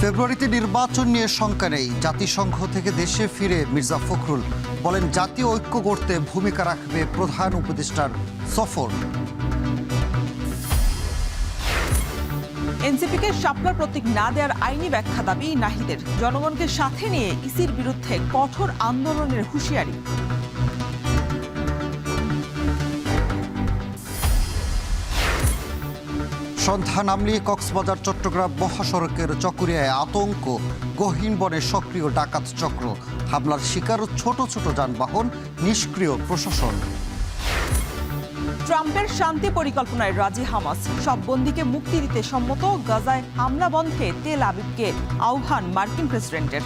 ফেব্রুয়ারিতে নির্বাচন নিয়ে শঙ্কা নেই। জাতিসংঘ থেকে দেশে ফিরে মির্জা ফখরুল বলেন, জাতীয় ঐক্য গড়তে ভূমিকা রাখবে প্রধান উপদেষ্টার সফর। এনসিপিকে শাপলার প্রতীক না দেওয়ার আইনি ব্যাখ্যা দাবি নাহিদের। জনগণকে সাথে নিয়ে ইসির বিরুদ্ধে কঠোর আন্দোলনের হুঁশিয়ারি। সন্ধ্যা নামলেই কক্সবাজার চট্টগ্রাম মহাসড়কের চকরিয়ায় আতঙ্ক। গহীন বনে সক্রিয় ডাকাত চক্র। হামলার শিকার ছোট ছোট যানবাহন, নিষ্ক্রিয় প্রশাসন। ট্রাম্পের শান্তি পরিকল্পনায় রাজি হামাস। সব বন্দীকে মুক্তি দিতে সম্মত। গাজায় হামলা বন্ধে তেল আবিবকে আহ্বান মার্কিন প্রেসিডেন্টের।